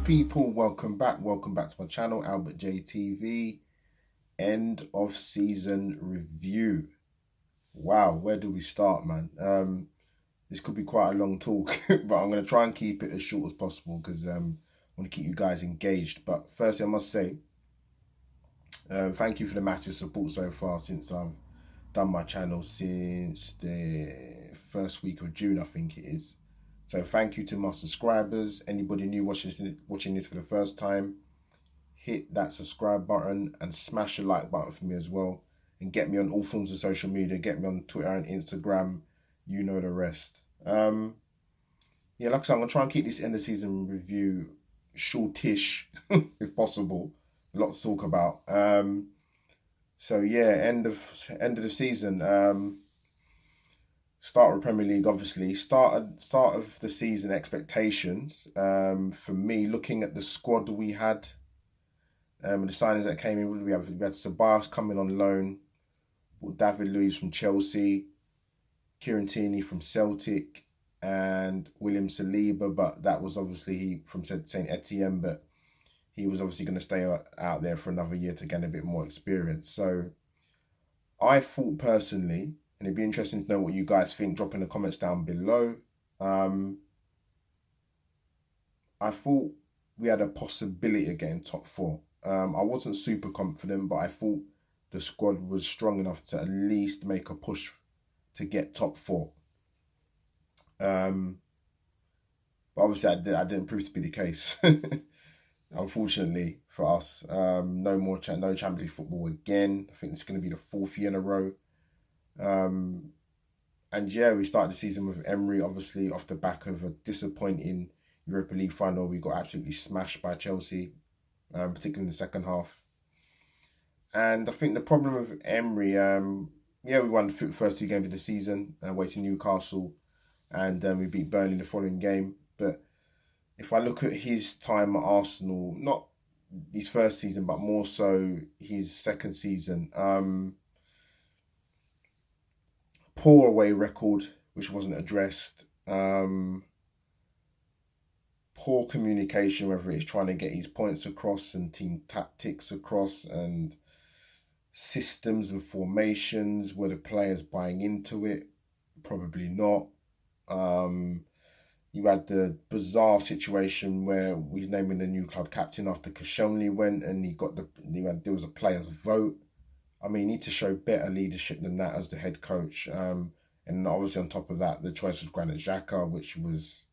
people, welcome back to my channel, Albert JTV. End of season review. Wow, where do we start, man? This could be quite a long talk, but I'm going to try and keep it as short as possible because I want to keep you guys engaged. But firstly, I must say thank you for the massive support so far since I've done my channel, since the first week of June, I think it is. So thank you to my subscribers. Anybody new watching this for the first time, hit that subscribe button and smash the like button for me as well. And get me on all forms of social media. Get me on Twitter and Instagram. You know the rest. Yeah, like I said, I'm going to try and keep this end of season review shortish, if possible. A lot to talk about. So yeah, end of the season. Start of Premier League, obviously. Start of the season expectations. For me, looking at the squad that we had, the signings that came in, we had Sabas coming on loan, David Luiz from Chelsea, Kieran Tierney from Celtic, and William Saliba. But that was obviously from Saint Etienne, but he was obviously going to stay out there for another year to gain a bit more experience. So I thought personally, and it'd be interesting to know what you guys think. Drop in the comments down below. I thought we had a possibility of getting top four. I wasn't super confident, but I thought the squad was strong enough to at least make a push to get top four. But obviously, that didn't prove to be the case. Unfortunately for us, no Champions League football again. I think it's going to be the fourth year in a row. And yeah, we started the season with Emery, obviously off the back of a disappointing Europa League final. We got absolutely smashed by Chelsea, particularly in the second half. And I think the problem with Emery, yeah, we won the first two games of the season, away to Newcastle, and we beat Burnley the following game. But if I look at his time at Arsenal, not his first season, but more so his second season, poor away record, which wasn't addressed. Poor communication, whether it's trying to get his points across and team tactics across and systems and formations. Were the players buying into it? Probably not. You had the bizarre situation where he's naming the new club captain after Koscielny went, and there was a players' vote. I mean, you need to show better leadership than that as the head coach. And obviously on top of that, the choice was Granit Xhaka, which was,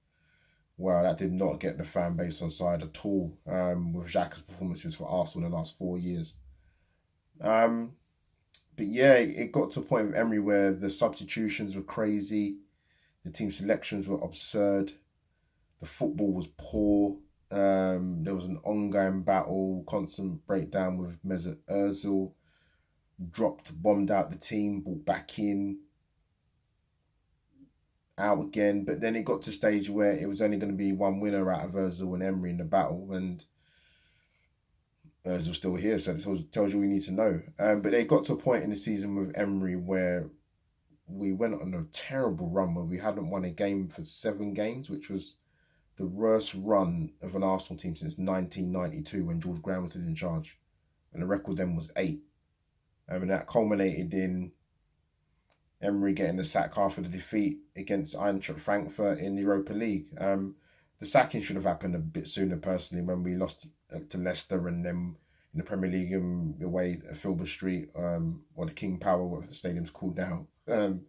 well, that did not get the fan base on side at all, with Xhaka's performances for Arsenal in the last 4 years. But yeah, it got to a point with Emery where the substitutions were crazy. The team selections were absurd. The football was poor. There was an ongoing battle, constant breakdown with Mesut Ozil. Bombed out the team, brought back in, out again. But then it got to a stage where it was only going to be one winner out of Ozil and Emery in the battle, and Ozil's still here, so it tells you what you need to know. But they got to a point in the season with Emery where we went on a terrible run where we hadn't won a game for 7 games, which was the worst run of an Arsenal team since 1992 when George Graham was still in charge. And the record then was 8. And that culminated in Emery getting the sack after the defeat against Eintracht Frankfurt in the Europa League. The sacking should have happened a bit sooner, personally, when we lost to Leicester, and then in the Premier League away at Filbert Street, or the King Power, whatever the stadium's called now. And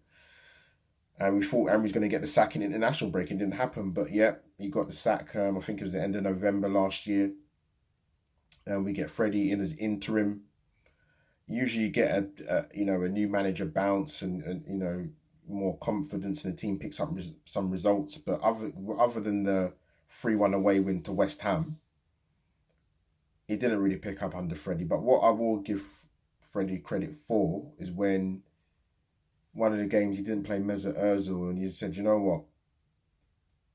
we thought Emery was going to get the sack in international break. It didn't happen, but yeah, he got the sack. I think it was the end of November last year. And we get Freddie in as interim. Usually you get a new manager bounce and more confidence, and the team picks up some results. But other than the 3-1 away win to West Ham, it didn't really pick up under Freddie. But what I will give Freddie credit for is when one of the games he didn't play Mesut Ozil, and he said, you know what,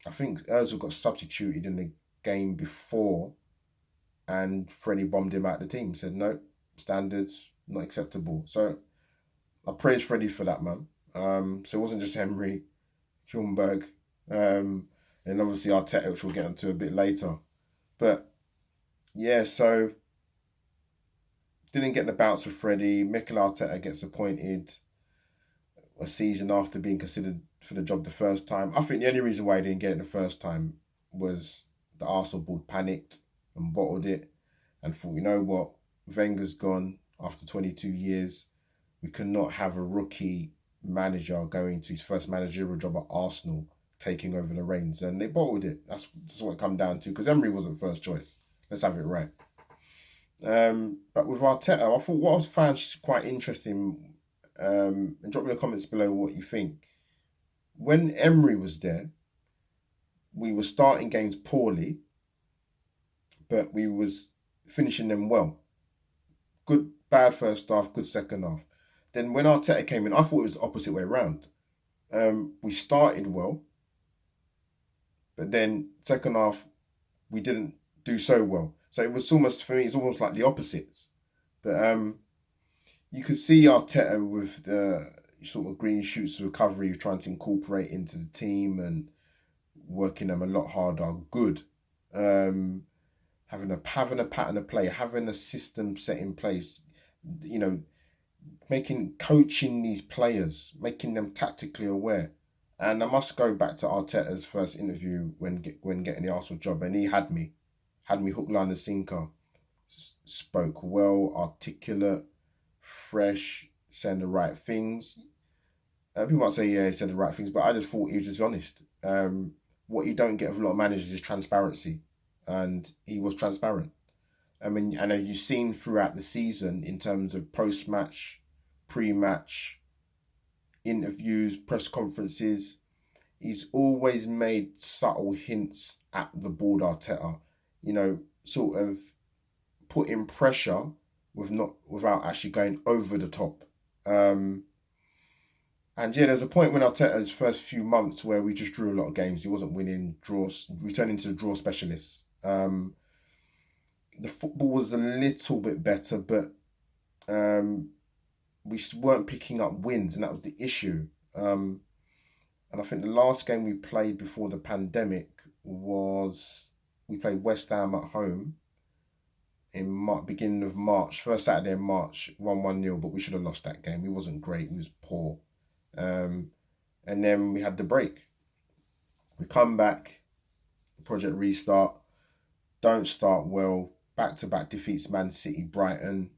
I think Ozil got substituted in the game before, and Freddie bombed him out of the team. Said no, standards not acceptable. So I praise Freddie for that, man. So it wasn't just Emery, Hjulmberg, and obviously Arteta, which we'll get into a bit later. But yeah, so didn't get the bounce with Freddie. Mikel Arteta gets appointed a season after being considered for the job the first time. I think the only reason why he didn't get it the first time was the Arsenal board panicked and bottled it and thought, you know what, Wenger's gone after 22 years. We cannot have a rookie manager going to his first managerial job at Arsenal taking over the reins, and they bottled it. That's what it come down to, because Emery wasn't first choice. Let's have it right. But with Arteta, I thought what I found quite interesting, and drop me in the comments below what you think. When Emery was there, we were starting games poorly, but we was finishing them well. Good, bad first half, good second half. Then when Arteta came in, I thought it was the opposite way around. We started well, but then second half, we didn't do so well. So it was almost, for me, it's almost like the opposites. But you could see Arteta with the sort of green shoots of recovery, trying to incorporate into the team and working them a lot harder. Good. Having a pattern of play, having a system set in place, coaching these players, making them tactically aware. And I must go back to Arteta's first interview when getting the Arsenal job, and he had me hook, line, and sinker. Spoke well, articulate, fresh, saying the right things. People might say, yeah, he said the right things, but I just thought he was just honest. What you don't get with a lot of managers is transparency, and he was transparent. I mean, and as you've seen throughout the season in terms of post-match, pre-match, interviews, press conferences, he's always made subtle hints at the board, Arteta. Sort of putting pressure without actually going over the top. And yeah, there's a point when Arteta's first few months where we just drew a lot of games. He wasn't winning, draws, returning to the draw specialists. The football was a little bit better, but we weren't picking up wins, and that was the issue. And I think the last game we played before the pandemic was we played West Ham at home in beginning of March, first Saturday in March, 1-1-0, but we should have lost that game. He wasn't great, he was poor. And then we had the break. We come back, project restart, don't start well, back-to-back defeats Man City, Brighton.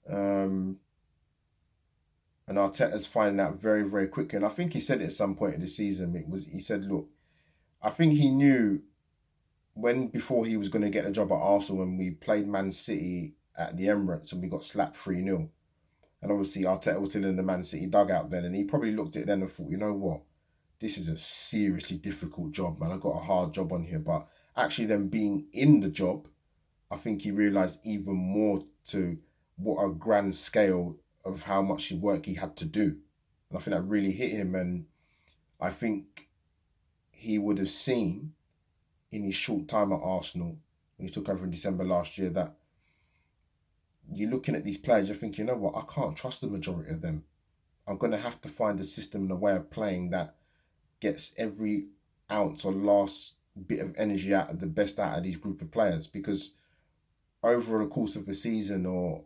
And Arteta's finding out very, very quickly. And I think he said it at some point in the season. He said, look, I think he knew before he was going to get a job at Arsenal, when we played Man City at the Emirates and we got slapped 3-0. And obviously Arteta was still in the Man City dugout then, and he probably looked at it then and thought, you know what, this is a seriously difficult job, man. I got a hard job on here. But actually then being in the job, I think he realised even more to what a grand scale of how much work he had to do. And I think that really hit him, and I think he would have seen in his short time at Arsenal, when he took over in December last year, that you're looking at these players, you're thinking, you know what, I can't trust the majority of them. I'm going to have to find a system and a way of playing that gets every ounce or last bit of energy out of the best out of these group of players, because over the course of a season or,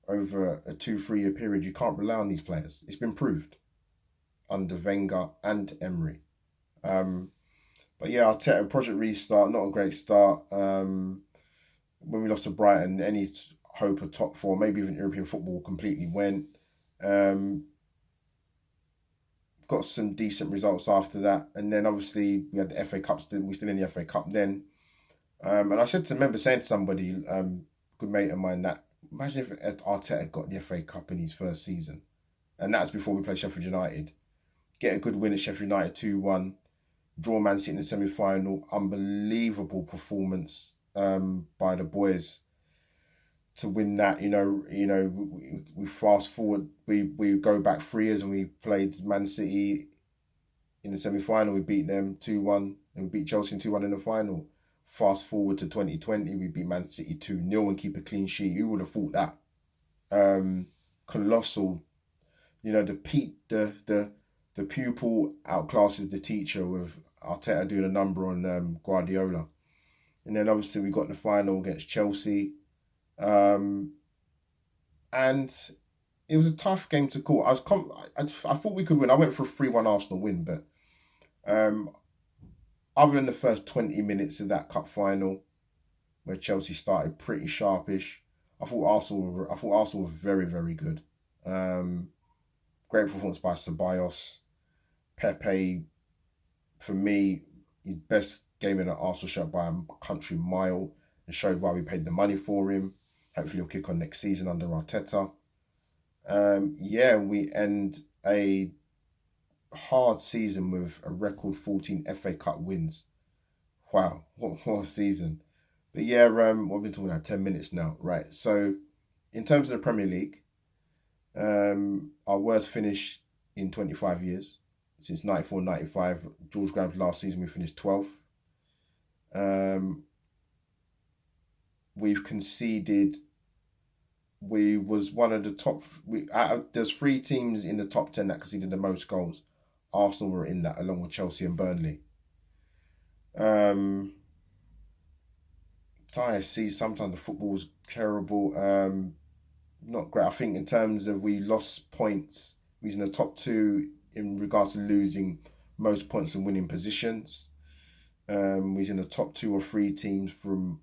over a 2-3 year period, you can't rely on these players. It's been proved under Wenger and Emery. But yeah, Arteta, project restart, not a great start. When we lost to Brighton, any hope of top four, maybe even European football, completely went. Got some decent results after that. And then obviously we had the FA Cup, we're still in the FA Cup then. And I remember saying to somebody, good mate of mine, that imagine if Arteta got the FA Cup in his first season. And that was before we played Sheffield United. Get a good win at Sheffield United 2-1. Draw Man City in the semi-final. Unbelievable performance by the boys to win that. We fast forward. We go back 3 years and we played Man City in the semi-final. We beat them 2-1 and we beat Chelsea 2-1 in the final. Fast forward to 2020, we beat Man City 2-0 and keep a clean sheet. Who would have thought that? Colossal. The pupil outclasses the teacher, with Arteta doing a number on Guardiola. And then obviously we got the final against Chelsea. Um, and it was a tough game to call. I thought we could win. I went for a 3-1 Arsenal win, but um, other than the first 20 minutes of that cup final, where Chelsea started pretty sharpish, I thought Arsenal were very, very good. Great performance by Ceballos. Pepe, for me, his best game in an Arsenal shirt by a country mile, and showed why we paid the money for him. Hopefully he'll kick on next season under Arteta. We end a hard season with a record 14 FA Cup wins. Wow, what a season. But yeah, what we've been talking about 10 minutes now. Right. So in terms of the Premier League, our worst finish in 25 years. Since 94-95, George Graham's last season, we finished 12th. We've conceded. We was one of the top. There's 3 teams in the top 10 that conceded the most goals. Arsenal were in that, along with Chelsea and Burnley. See, sometimes the football was terrible. Not great. I think in terms of we lost points, we was in the top 2 in regards to losing most points and winning positions. We was in the top 2 or 3 teams from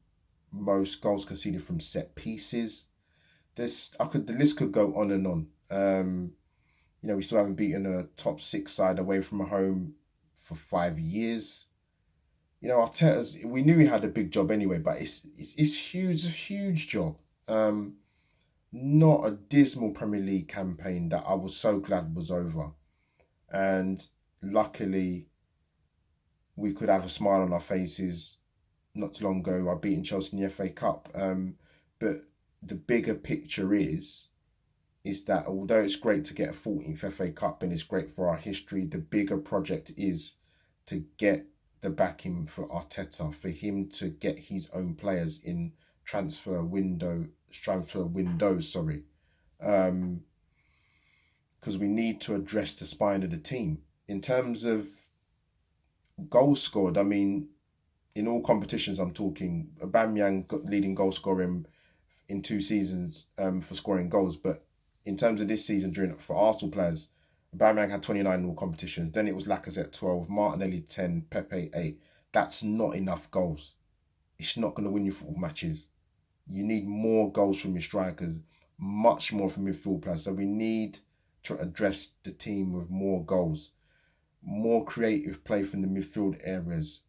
most goals conceded from set pieces. The list could go on and on. We still haven't beaten a top 6 side away from home for 5 years. Arteta's, we knew he had a big job anyway, but it's huge, a huge job. Not a dismal Premier League campaign that I was so glad was over. And luckily, we could have a smile on our faces. Not too long ago, I beaten Chelsea in the FA Cup. But the bigger picture is that although it's great to get a 14th FA Cup and it's great for our history, the bigger project is to get the backing for Arteta, for him to get his own players in transfer windows, because we need to address the spine of the team. In terms of goals scored, I mean, in all competitions I'm talking, Aubameyang got leading goal scoring in 2 seasons for scoring goals, but in terms of this season, for Arsenal players, Aubameyang had 29 in all competitions. Then it was Lacazette 12, Martinelli 10, Pepe 8. That's not enough goals. It's not going to win you football matches. You need more goals from your strikers, much more from midfield players. So we need to address the team with more goals, more creative play from the midfield areas.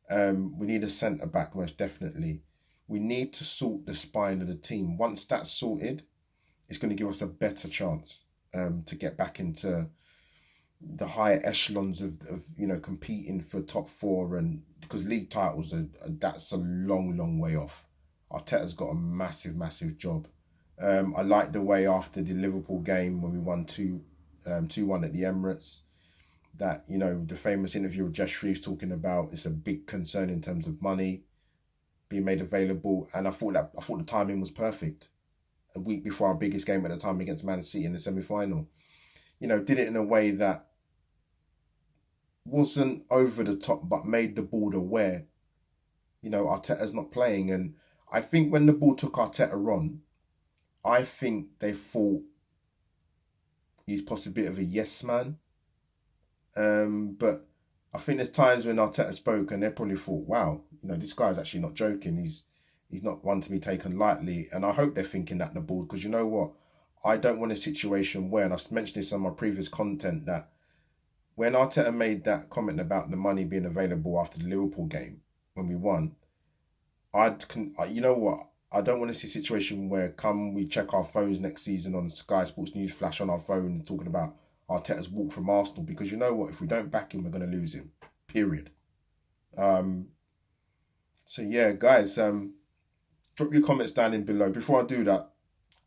We need a centre-back, most definitely. We need to sort the spine of the team. Once that's sorted, it's going to give us a better chance to get back into the higher echelons of competing for top 4, and because league titles that's a long way off. Arteta's got a massive job. I like the way after the Liverpool game when we won 2-1 at the Emirates, that the famous interview with Jess Shreves talking about it's a big concern in terms of money being made available, and I thought the timing was perfect. A week before our biggest game at the time against Man City in the semi-final. Did it in a way that wasn't over the top, but made the board aware, Arteta's not playing. And I think when the board took Arteta on, I think they thought he's possibly a bit of a yes man. But I think there's times when Arteta spoke and they probably thought, wow, this guy's actually not joking. He's not one to be taken lightly. And I hope they're thinking that, the board, because you know what? I don't want a situation where, and I've mentioned this on my previous content, that when Arteta made that comment about the money being available after the Liverpool game, when we won, you know what? I don't want to see a situation where we check our phones next season on Sky Sports News flash on our phone talking about Arteta's walk from Arsenal, because you know what? If we don't back him, we're going to lose him. Period. So yeah, guys, drop your comments down in below. Before I do that,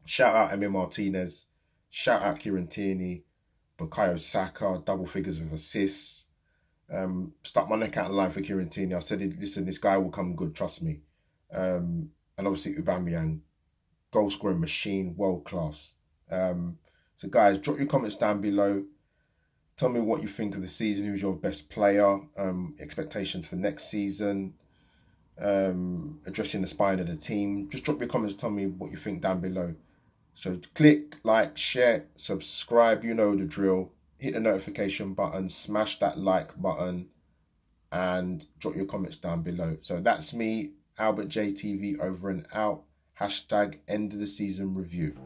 shout out Emmy Martinez, shout out Kieran Tierney, Bukayo Saka, double figures of assists. Stuck my neck out of line for Kieran Tierney. I said, listen, this guy will come good, trust me. And obviously Aubameyang, goal scoring machine, world class. So guys, drop your comments down below. Tell me what you think of the season. Who's your best player? Expectations for next season. addressing the spine of the team. Just drop your comments, tell me what you think down below. So click, like, share, subscribe, you know the drill. Hit the notification button, smash that like button, and drop your comments down below. So that's me, Albert JTV, over and out. Hashtag end of the season review.